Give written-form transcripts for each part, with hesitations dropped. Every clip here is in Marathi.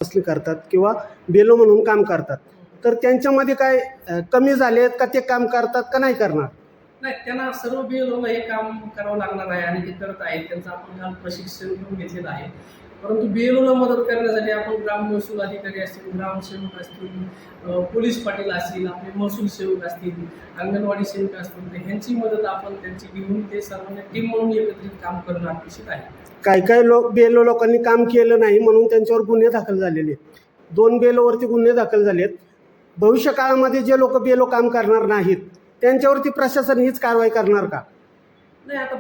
असली करतात किंवा बेलो म्हणून काम करतात, तर त्यांच्यामध्ये काय कमी झाले आहेत का ते काम करतात का नाही करणार? नाही, त्यांना सर्व BLOला हे काम करावं लागणार आहे आणि ते करत आहेत. त्यांचं आपण काल प्रशिक्षण पण घेतलेलं आहे. परंतु BLOला मदत करण्यासाठी आपण ग्राम महसूल अधिकारी असतील, ग्रामसेवक असतील, पोलीस पाटील असतील, आपले महसूल सेवक असतील, अंगणवाडी सेवक असतील, तर ह्यांची मदत आपण त्यांची घेऊन ते सर्वांनी टीम म्हणून एकत्रित काम करणं अपेक्षित आहे. काही काही बेलो लोकांनी काम केलं नाही म्हणून त्यांच्यावर गुन्हे दाखल झालेले आहेत. 2 बेलोवरती गुन्हे दाखल झालेत. भविष्य काळामध्ये जे लोक बेलो काम करणार नाहीत त्यांच्यावरती प्रशासन हीच कारवाई करणार का? नाही, आता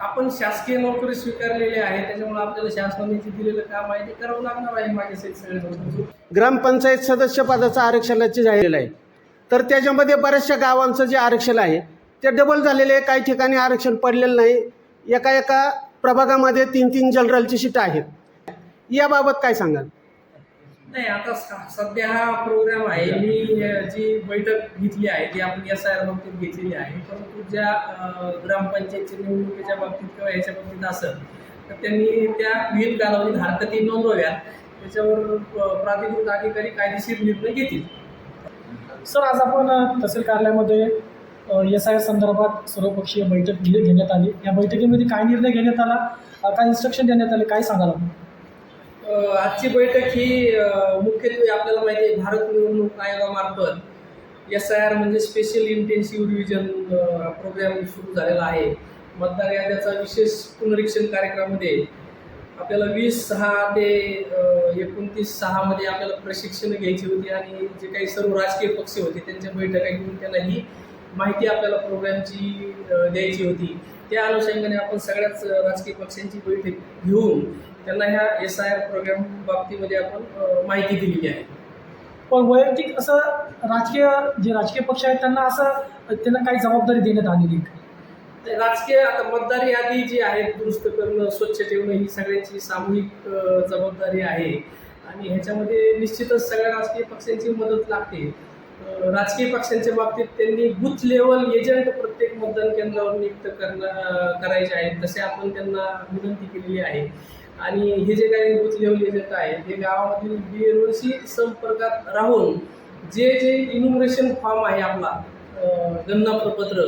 आपण शासकीय नोकरी स्वीकारलेली आहे, त्याच्यामुळे आपल्याला शासनाने जे दिलेलं काम आहे ते करावं लागणार आहे. माझ्यासहित सगळे लोक ग्रामपंचायत सदस्य पदाचं आरक्षणाचे जाहीर आहे, तर त्याच्यामध्ये बऱ्याचशा गावांचं जे आरक्षण आहे ते डबल झालेले आहे. काही ठिकाणी आरक्षण पडलेलं नाही. एका प्रभागामध्ये 3-3 जनरलची सीट आहेत. याबाबत काय सांगाल? नाही, आता सध्या हा प्रोग्राम आहे. मी जी बैठक घेतली आहे ती आपण SIR बाबतीत घेतलेली आहे. परंतु ज्या ग्रामपंचायतच्या निवडणुकीच्या बाबतीत किंवा याच्या बाबतीत असेल तर त्यांनी त्या विहित कालावधीत हरकती नोंदवाव्यात. त्याच्यावर प्राधिकृत अधिकारी कायदेशीर निर्णय घेतील. सर, आज आपण तहसील कार्यालयामध्ये SIR संदर्भात सर्वपक्षीय बैठक घेण्यात आली. या बैठकीमध्ये काय निर्णय घेण्यात आला, काय इन्स्ट्रक्शन देण्यात आले, काय सांगाल आपण? आजची बैठक ही मुख्यत्वे आपल्याला माहिती आहे भारत निवडणूक आयोगामार्फत SIR म्हणजे स्पेशल इंटेन्सिव्ह रिव्हिजन प्रोग्राम सुरू झालेला आहे. मतदार याद्याचा विशेष पुनरीक्षण कार्यक्रमामध्ये आपल्याला 20/6 ते 29/6 मध्ये आपल्याला प्रशिक्षण घ्यायची होती आणि जे काही सर्व राजकीय पक्ष होते त्यांच्या बैठका घेऊन त्यांना ही माहिती आपल्याला प्रोग्रामची द्यायची होती. त्या अनुषंगाने आपण सगळ्याच राजकीय पक्षांची बैठक घेऊन त्यांना ह्या SIR प्रोग्राम बाबतीमध्ये आपण माहिती दिलेली आहे. पण वैयक्तिक असं राजकीय पक्ष आहेत त्यांना काही जबाबदारी देण्यात आलेली? राजकीय आता मतदार यादी जी आहे दुरुस्त करणं, स्वच्छ ठेवणं ही सगळ्यांची सामूहिक जबाबदारी आहे आणि ह्याच्यामध्ये निश्चितच सगळ्या राजकीय पक्षांची मदत लागते. राजकीय पक्षांच्या बाबतीत त्यांनी बूथ लेवल एजंट प्रत्येक मतदान केंद्रावर नियुक्त करायचे आहेत, तसे आपण त्यांना विनंती केलेली आहे. आणि हे जे काही बूथ लेवल एजंट आहेत हे गावामधील BLOशी संपर्कात राहून जे इन्युमरेशन फॉर्म आहे आपला गणना प्रपत्र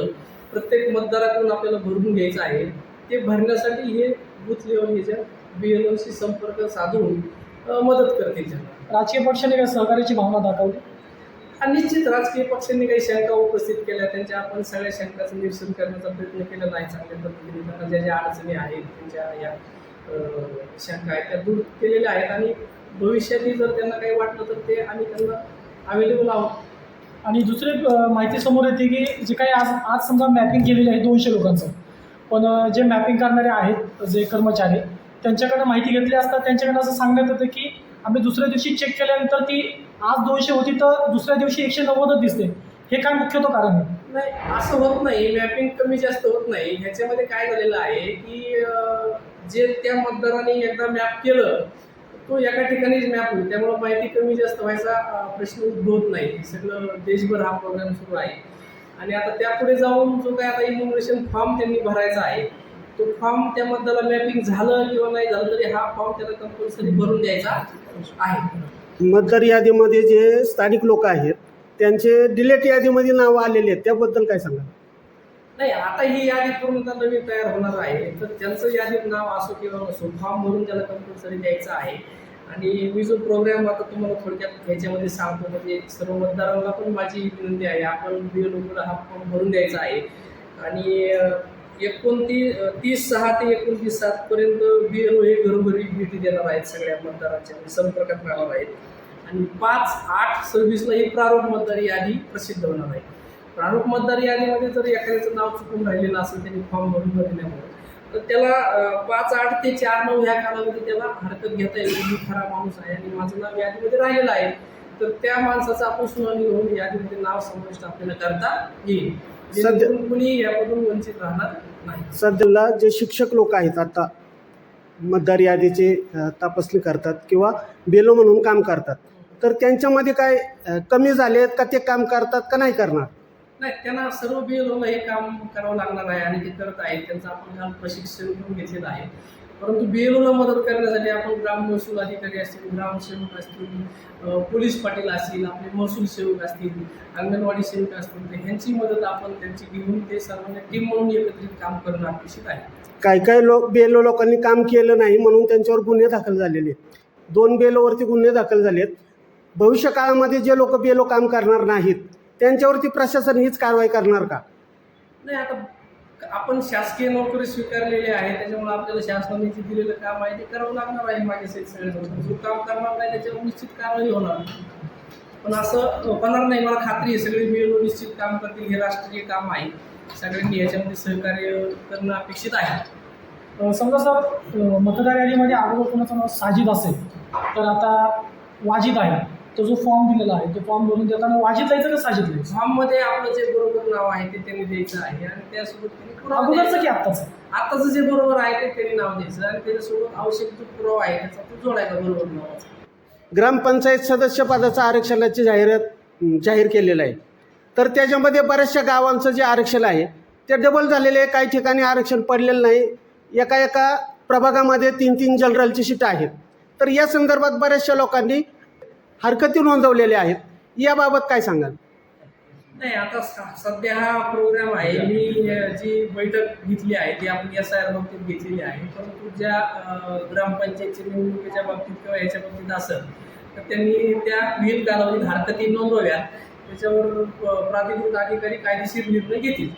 प्रत्येक मतदाराकडून आपल्याला भरून घ्यायचं आहे, ते भरण्यासाठी हे बूथ लेवल एजंट BLOशी संपर्क साधून मदत करतील. राजकीय पक्षाने काय सहकार्याची भावना दाखवली आणि निश्चित राजकीय पक्षांनी काही शंका उपस्थित केल्या, त्यांच्या आपण सगळ्या शंकाचं निरसन करण्याचा प्रयत्न केलेला आहे. चांगल्या पद्धतीने त्यांना ज्या अडचणी आहेत त्यांच्या या शंका आहेत त्या दूर केलेल्या आहेत आणि भविष्यातही जर त्यांना काही वाटलं तर ते आम्ही त्यांना अवेलेबल आहोत. आणि दुसरी माहिती समोर येते की जे काही आज समजा मॅपिंग केलेली आहे 200 लोकांचं, पण जे मॅपिंग करणारे आहेत जे कर्मचारी त्यांच्याकडनं माहिती घेतली असता त्यांच्याकडनं असं सांगण्यात येतं की आम्ही दुसऱ्या दिवशी चेक केल्यानंतर ती आज 200 होती तर दुसऱ्या दिवशी 190च दिसते. हे काय मुख्यतः कारण आहे? नाही, असं होत नाही. मॅपिंग कमी जास्त होत नाही. ह्याच्यामध्ये काय झालेलं आहे की जे त्या मतदाराने एकदा मॅप केलं तो एका ठिकाणीच मॅप होईल, त्यामुळे माहिती कमी जास्त व्हायचा प्रश्न उद्भवत नाही. सगळं देशभर हा प्रोग्राम सुरू आहे आणि आता त्यापुढे जाऊन जो काय आता इन्युमरेशन फॉर्म त्यांनी भरायचा आहे तो फॉर्म त्या मतदाराला मॅपिंग झालं किंवा नाही झालं तरी हा फॉर्म त्याला कंपल्सरी भरून द्यायचा आहे. मतदार यादीमध्ये जे स्थानिक लोक आहेत त्यांचे डिलेट यादीमध्ये नावं आलेले आहेत, त्याबद्दल काय सांगाल? नाही, आता ही यादी पूर्णतः नवीन तयार होणार आहे, तर त्यांचं यादीत नाव असो किंवा नसो फॉर्म भरून त्याला कंपल्सरी द्यायचं आहे. आणि मी जो प्रोग्राम आता तुम्हाला थोडक्यात ह्याच्यामध्ये सांगतो म्हणजे सर्व मतदारांना पण माझी विनंती आहे, आपण BLOला हा फॉर्म भरून द्यायचा आहे आणि 30/6 ते 29/7 पर्यंत BLO हे घरोघरी भेटी देणार आहेत, सगळ्या मतदारांच्या संपर्कात राहणार आहेत आणि 5/8/26 ही प्रारूप मतदार यादी प्रसिद्ध होणार आहे. प्रारूप मतदार यादीमध्ये जर एखाद्याचं नाव चुकून राहिलेलं असेल त्यांनी फॉर्म भरून न दिल्यामुळे तर त्याला 5/8 ते 4/9 ह्या कालावधीत त्याला हरकत घेता येईल. मी खरा माणूस आहे आणि माझं नाव यादीमध्ये राहिलेलं आहे तर त्या माणसाचं आपण सुनावणी होऊन यादीमध्ये नाव समाविष्ट आपल्याला करता येईल, जेणेकरून कुणी यामधून वंचित राहणार नाही. सध्याला जे शिक्षक लोक आहेत आता मतदार यादीचे तपासणी करतात किंवा बेलो म्हणून काम करतात, तर त्यांच्यामध्ये काय कमी झाले आहेत का ते काम करतात का नाही करणार? नाही, त्यांना सर्व BLOला हे काम करावं लागणार आहे आणि ते करत आहेत. त्यांचं आपण काल प्रशिक्षण पण घेतलेलं आहे. परंतु BLOला मदत करण्यासाठी आपण ग्राम महसूल अधिकारी असतील, ग्रामसेवक असतील, पोलीस पाटील असतील, आपले महसूल सेवक असतील, अंगणवाडी सेवक असतील, तर ह्यांची मदत आपण त्यांची घेऊन ते सर्वांनी टीम म्हणून एकत्रित काम करणं अपेक्षित आहे. काही काही BLO लोकांनी काम केलं नाही म्हणून त्यांच्यावर गुन्हे दाखल झालेले आहेत. 2 BLOवरती गुन्हे दाखल झाले आहेत. भविष्य काळामध्ये जे लोक BLO काम करणार नाहीत त्यांच्यावरती प्रशासन हीच कारवाई करणार का? नाही, आता आपण शासकीय नोकरी स्वीकारलेली आहे, त्याच्यामुळे आपल्याला शासनाने जे दिलेलं काम आहे ते करावं लागणार आहे. माझ्यासहित सगळे जो काम करणार नाही त्याच्यावर निश्चित कारवाई होणार. पण असं होणार नाही, मला खात्री आहे. सगळे BLO निश्चित काम करतील. हे राष्ट्रीय काम आहे, सगळ्यांनी याच्यामध्ये सहकार्य करणं अपेक्षित आहे. समजा सर मतदार यादीमध्ये अगोदर कोणाचं नाव साजिद असेल तर आता वाजिद आहे, तो जो फॉर्म दिलेला आहे तो फॉर्म भरून देताना वाजिद लिहायचं का साजिद लिहायचं? फॉर्ममध्ये आपलं जे बरोबर नाव आहे ते त्यांनी द्यायचं आहे आणि त्यासोबत त्यांनी पुरावा अगोदरचं की द्यायचा. आत्ताचं? आत्ताचं जे बरोबर आहे ते त्यांनी नाव द्यायचं आणि त्याच्यासोबत आवश्यक जो पुरावा आहे त्याचा तो जोडायचा बरोबर नावाचा. ग्रामपंचायत सदस्य पदाचं आरक्षणाची जाहीर केलेलं आहे. तर त्याच्यामध्ये बऱ्याचशा गावांचं जे आरक्षण आहे ते डबल झालेले आहे. काही ठिकाणी आरक्षण पडलेलं नाही. एका प्रभागामध्ये 3-3 जनरलची सीट आहेत. तर या संदर्भात बऱ्याचशा लोकांनी हरकती नोंदवलेल्या आहेत. याबाबत काय सांगाल? नाही, आता सध्या हा प्रोग्राम आहे. मी जी बैठक घेतली आहे ती आपण SIR बाबतीत घेतलेली आहे. परंतु ज्या ग्रामपंचायतच्या निवडणुकीच्या बाबतीत किंवा याच्या बाबतीत असेल तर त्यांनी त्या विहित कालावधीत हरकती नोंदवाव्यात. त्याच्यावर प्राधिकृत अधिकारी कायदेशीर निर्णय घेतील.